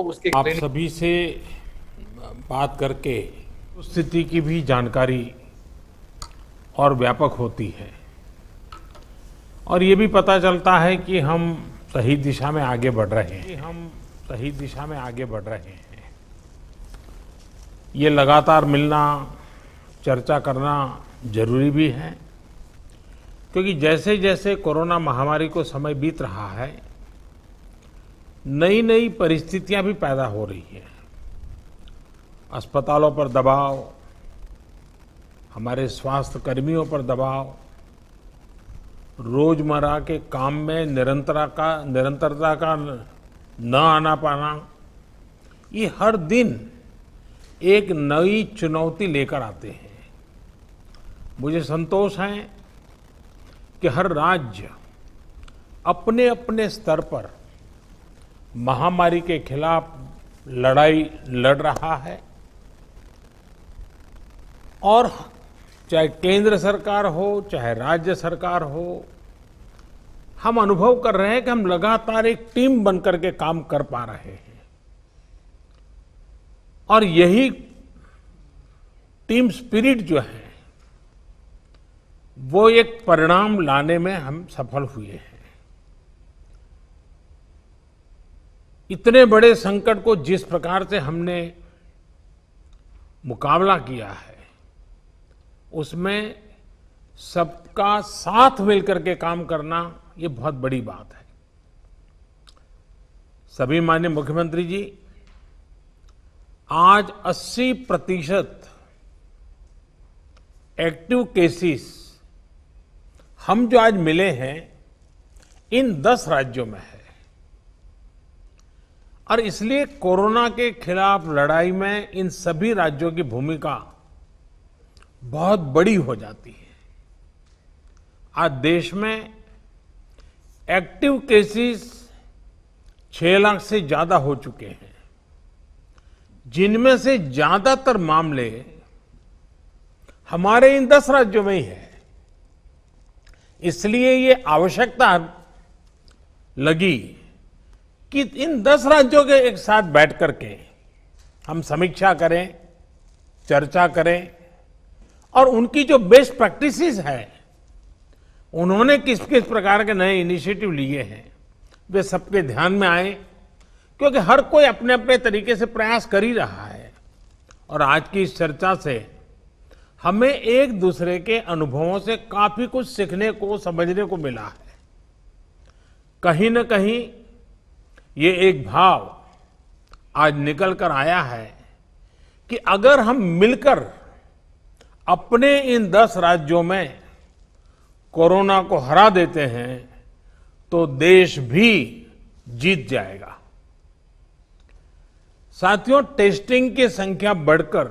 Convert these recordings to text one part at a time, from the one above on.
उसके आप सभी से बात करके स्थिति की भी जानकारी और व्यापक होती है और ये भी पता चलता है कि हम सही दिशा में आगे बढ़ रहे हैं। ये लगातार मिलना, चर्चा करना जरूरी भी है, क्योंकि जैसे जैसे कोरोना महामारी को समय बीत रहा है, नई नई परिस्थितियां भी पैदा हो रही हैं। अस्पतालों पर दबाव, हमारे स्वास्थ्य कर्मियों पर दबाव, रोजमर्रा के काम में निरंतरता का न आना पाना, ये हर दिन एक नई चुनौती लेकर आते हैं। मुझे संतोष है कि हर राज्य अपने अपने स्तर पर महामारी के खिलाफ लड़ाई लड़ रहा है और चाहे केंद्र सरकार हो, चाहे राज्य सरकार हो, हम अनुभव कर रहे हैं कि हम लगातार एक टीम बनकर के काम कर पा रहे हैं और यही टीम स्पिरिट जो है वो एक परिणाम लाने में हम सफल हुए हैं। इतने बड़े संकट को जिस प्रकार से हमने मुकाबला किया है, उसमें सबका साथ मिलकर के काम करना ये बहुत बड़ी बात है। सभी माननीय मुख्यमंत्री जी, आज 80% एक्टिव केसेस हम जो आज मिले हैं इन 10 राज्यों में है और इसलिए कोरोना के खिलाफ लड़ाई में इन सभी राज्यों की भूमिका बहुत बड़ी हो जाती है। आज देश में एक्टिव केसेस 6 लाख से ज्यादा हो चुके हैं, जिनमें से ज्यादातर मामले हमारे इन 10 राज्यों में ही है। इसलिए ये आवश्यकता लगी कि इन 10 राज्यों के एक साथ बैठ करके हम समीक्षा करें, चर्चा करें और उनकी जो बेस्ट प्रैक्टिसेस है, उन्होंने किस किस प्रकार के नए इनिशिएटिव लिए हैं, वे सबके ध्यान में आए, क्योंकि हर कोई अपने अपने तरीके से प्रयास कर ही रहा है। और आज की इस चर्चा से हमें एक दूसरे के अनुभवों से काफी कुछ सीखने को, समझने को मिला है। कहीं न कहीं ये एक भाव आज निकल कर आया है कि अगर हम मिलकर अपने इन 10 राज्यों में कोरोना को हरा देते हैं तो देश भी जीत जाएगा। साथियों, टेस्टिंग की संख्या बढ़कर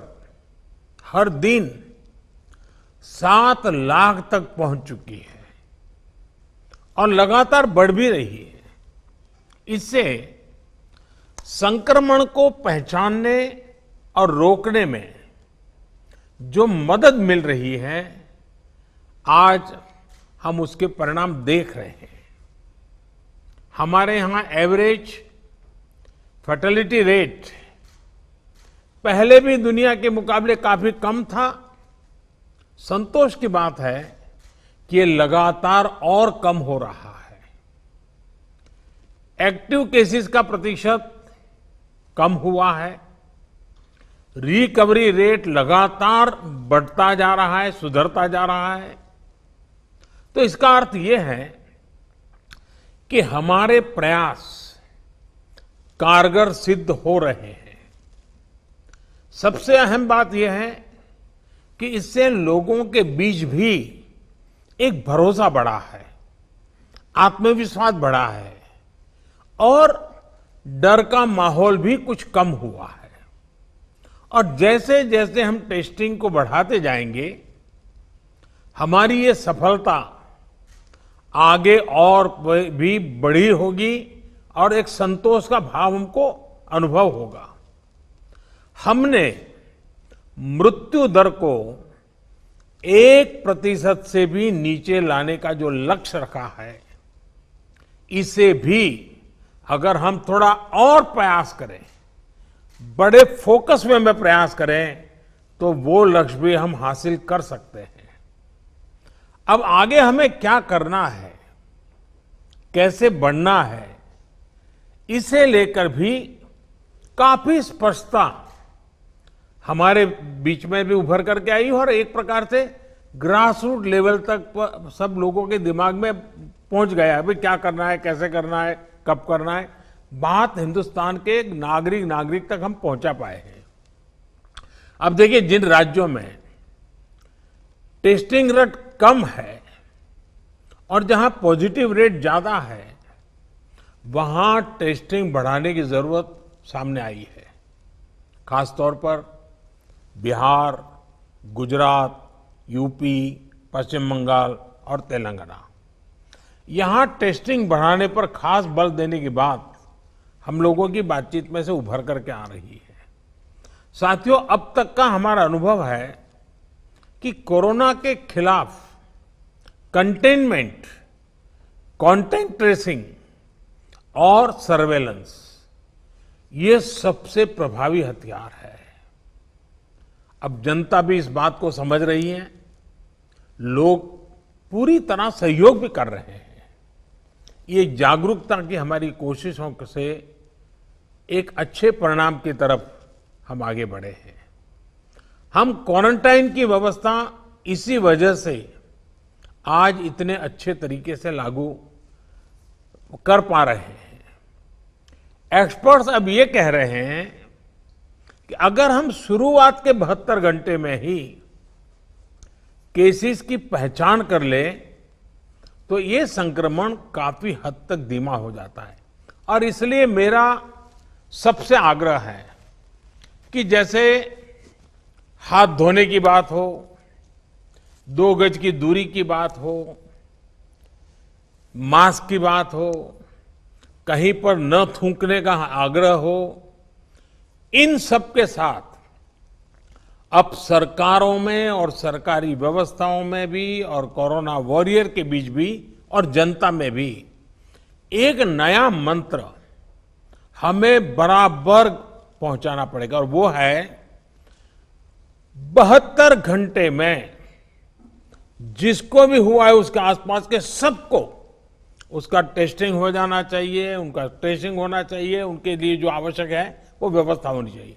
हर दिन 7 लाख तक पहुंच चुकी है और लगातार बढ़ भी रही है। इससे संक्रमण को पहचानने और रोकने में जो मदद मिल रही है, आज हम उसके परिणाम देख रहे हैं। हमारे यहां एवरेज फर्टिलिटी रेट पहले भी दुनिया के मुकाबले काफी कम था। संतोष की बात है कि ये लगातार और कम हो रहा है। एक्टिव केसेस का प्रतिशत कम हुआ है। रिकवरी रेट लगातार बढ़ता जा रहा है, सुधरता जा रहा है। तो इसका अर्थ यह है कि हमारे प्रयास कारगर सिद्ध हो रहे हैं। सबसे अहम बात यह है कि इससे लोगों के बीच भी एक भरोसा बढ़ा है, आत्मविश्वास बढ़ा है और डर का माहौल भी कुछ कम हुआ है। और जैसे जैसे हम टेस्टिंग को बढ़ाते जाएंगे, हमारी ये सफलता आगे और भी बड़ी होगी और एक संतोष का भाव हमको अनुभव होगा। हमने मृत्यु दर को 1% से भी नीचे लाने का जो लक्ष्य रखा है, इसे भी अगर हम थोड़ा और प्रयास करें बड़े फोकस में मैं प्रयास करें तो वो लक्ष्य भी हम हासिल कर सकते हैं। अब आगे हमें क्या करना है, कैसे बढ़ना है, इसे लेकर भी काफी स्पष्टता हमारे बीच में भी उभर करके आई और एक प्रकार से ग्रास रूट लेवल तक सब लोगों के दिमाग में पहुंच गया है। भाई क्या करना है, कैसे करना है, कब करना है, बात हिंदुस्तान के एक नागरिक तक हम पहुंचा पाए हैं। अब देखिए, जिन राज्यों में टेस्टिंग रेट कम है और जहां पॉजिटिव रेट ज्यादा है, वहां टेस्टिंग बढ़ाने की जरूरत सामने आई है। खासतौर पर बिहार, गुजरात, यूपी, पश्चिम बंगाल और तेलंगाना, यहां टेस्टिंग बढ़ाने पर खास बल देने की बात हम लोगों की बातचीत में से उभर करके आ रही है। साथियों, अब तक का हमारा अनुभव है कि कोरोना के खिलाफ कंटेनमेंट, कॉन्टैक्ट ट्रेसिंग और सर्वेलेंस, ये सबसे प्रभावी हथियार है। अब जनता भी इस बात को समझ रही है, लोग पूरी तरह सहयोग भी कर रहे हैं। ये जागरूकता की हमारी कोशिशों से एक अच्छे परिणाम की तरफ हम आगे बढ़े हैं। हम क्वारंटाइन की व्यवस्था इसी वजह से आज इतने अच्छे तरीके से लागू कर पा रहे हैं। एक्सपर्ट्स अब ये कह रहे हैं कि अगर हम शुरुआत के 72 घंटे में ही केसेस की पहचान कर ले तो ये संक्रमण काफी हद तक धीमा हो जाता है। और इसलिए मेरा सबसे आग्रह है कि जैसे हाथ धोने की बात हो, 2 गज की दूरी की बात हो, मास्क की बात हो, कहीं पर न थूकने का आग्रह हो, इन सब के साथ अब सरकारों में और सरकारी व्यवस्थाओं में भी और कोरोना वॉरियर के बीच भी और जनता में भी एक नया मंत्र हमें बराबर पहुंचाना पड़ेगा और वो है 72 घंटे में जिसको भी हुआ है उसके आसपास के सबको उसका टेस्टिंग हो जाना चाहिए, उनका ट्रेसिंग होना चाहिए, उनके लिए जो आवश्यक है वो व्यवस्था होनी चाहिए।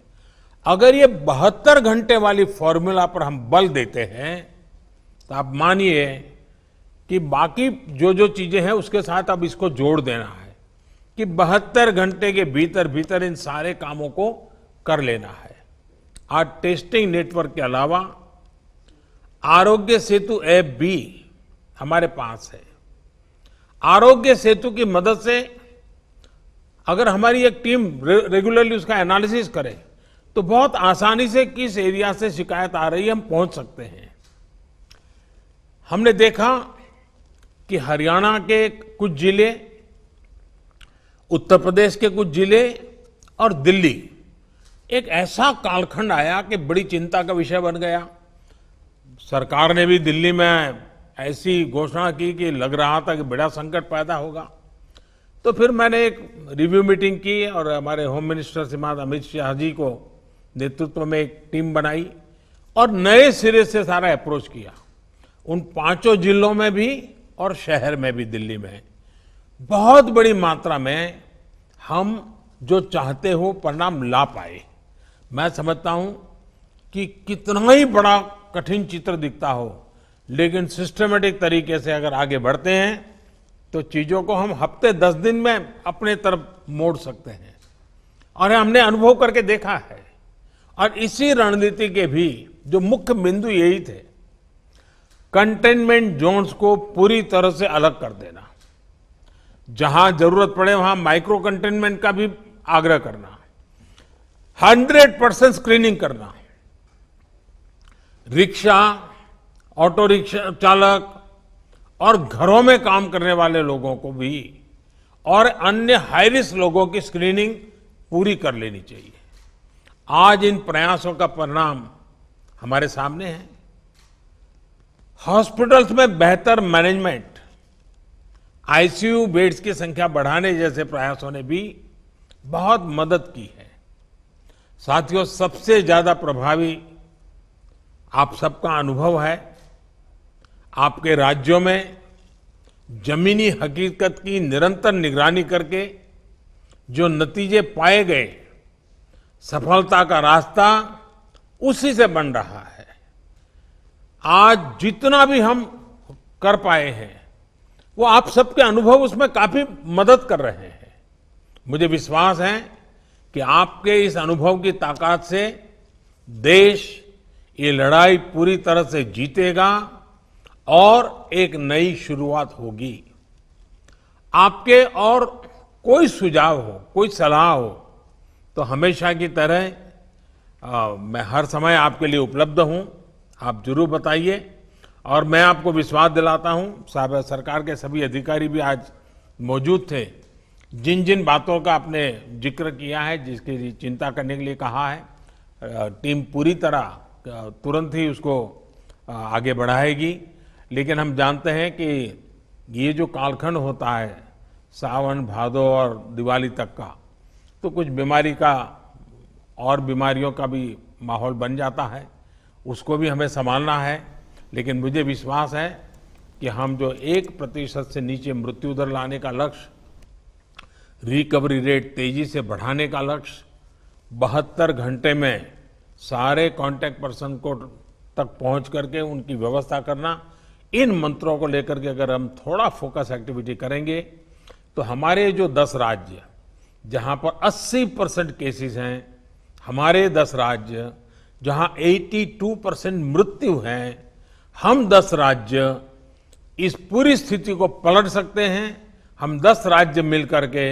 अगर ये 72 घंटे वाली फॉर्मूला पर हम बल देते हैं तो आप मानिए कि बाकी जो जो चीजें हैं उसके साथ अब इसको जोड़ देना है कि 72 घंटे के भीतर भीतर इन सारे कामों को कर लेना है। आज टेस्टिंग नेटवर्क के अलावा आरोग्य सेतु ऐप भी हमारे पास है। आरोग्य सेतु की मदद से अगर हमारी एक टीम रेगुलरली उसका एनालिसिस करे तो बहुत आसानी से किस एरिया से शिकायत आ रही है हम पहुंच सकते हैं। हमने देखा कि हरियाणा के कुछ जिले, उत्तर प्रदेश के कुछ जिले और दिल्ली एक ऐसा कालखंड आया कि बड़ी चिंता का विषय बन गया। सरकार ने भी दिल्ली में ऐसी घोषणा की कि लग रहा था कि बड़ा संकट पैदा होगा। तो फिर मैंने एक रिव्यू मीटिंग की और हमारे होम मिनिस्टर श्रीमान अमित शाह जी को नेतृत्व में एक टीम बनाई और नए सिरे से सारा अप्रोच किया। उन 5 जिलों में भी और शहर में भी, दिल्ली में बहुत बड़ी मात्रा में हम जो चाहते हो परिणाम ला पाए। मैं समझता हूं कि कितना ही बड़ा कठिन चित्र दिखता हो, लेकिन सिस्टमेटिक तरीके से अगर आगे बढ़ते हैं तो चीजों को हम हफ्ते 10 दिन में अपने तरफ मोड़ सकते हैं और हमने अनुभव करके देखा है। और इसी रणनीति के भी जो मुख्य बिंदु यही थे, कंटेनमेंट जोन्स को पूरी तरह से अलग कर देना, जहां जरूरत पड़े वहां माइक्रो कंटेनमेंट का भी आग्रह करना, 100% स्क्रीनिंग करना, रिक्शा, ऑटो रिक्शा चालक और घरों में काम करने वाले लोगों को भी और अन्य हाई रिस्क लोगों की स्क्रीनिंग पूरी कर लेनी चाहिए। आज इन प्रयासों का परिणाम हमारे सामने है। हॉस्पिटल्स में बेहतर मैनेजमेंट, आईसीयू बेड्स की संख्या बढ़ाने जैसे प्रयासों ने भी बहुत मदद की है। साथियों, सबसे ज्यादा प्रभावी आप सबका अनुभव है। आपके राज्यों में जमीनी हकीकत की निरंतर निगरानी करके जो नतीजे पाए गए, सफलता का रास्ता उसी से बन रहा है। आज जितना भी हम कर पाए हैं, वो आप सबके अनुभव उसमें काफी मदद कर रहे हैं। मुझे विश्वास है कि आपके इस अनुभव की ताकत से देश ये लड़ाई पूरी तरह से जीतेगा और एक नई शुरुआत होगी। आपके और कोई सुझाव हो, कोई सलाह हो, तो हमेशा की तरह मैं हर समय आपके लिए उपलब्ध हूं। आप जरूर बताइए। और मैं आपको विश्वास दिलाता हूं, साहब सरकार के सभी अधिकारी भी आज मौजूद थे। जिन जिन बातों का आपने जिक्र किया है, जिसकी चिंता करने के लिए कहा है, टीम पूरी तरह तुरंत ही उसको आगे बढ़ाएगी। लेकिन हम जानते हैं कि ये जो कालखंड होता है सावन, भादो और दिवाली तक का, तो कुछ बीमारी का और बीमारियों का भी माहौल बन जाता है, उसको भी हमें संभालना है। लेकिन मुझे विश्वास है कि हम जो 1% से नीचे मृत्यु दर लाने का लक्ष्य, रिकवरी रेट तेजी से बढ़ाने का लक्ष्य, 72 घंटे में सारे कांटेक्ट पर्सन को तक पहुंच करके उनकी व्यवस्था करना, इन मंत्रों को लेकर के अगर हम थोड़ा फोकस एक्टिविटी करेंगे तो हमारे जो 10 राज्य जहां पर 80% केसेस हैं, हमारे 10 राज्य जहां 82% मृत्यु हैं, हम 10 राज्य इस पूरी स्थिति को पलट सकते हैं। हम 10 राज्य मिलकर के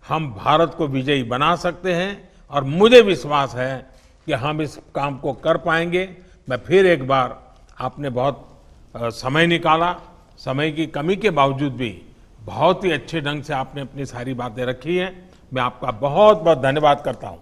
हम भारत को विजयी बना सकते हैं और मुझे विश्वास है कि हम इस काम को कर पाएंगे। मैं फिर एक बार, आपने बहुत समय निकाला, समय की कमी के बावजूद भी बहुत ही अच्छे ढंग से आपने अपनी सारी बातें रखी हैं। मैं आपका बहुत बहुत धन्यवाद करता हूं।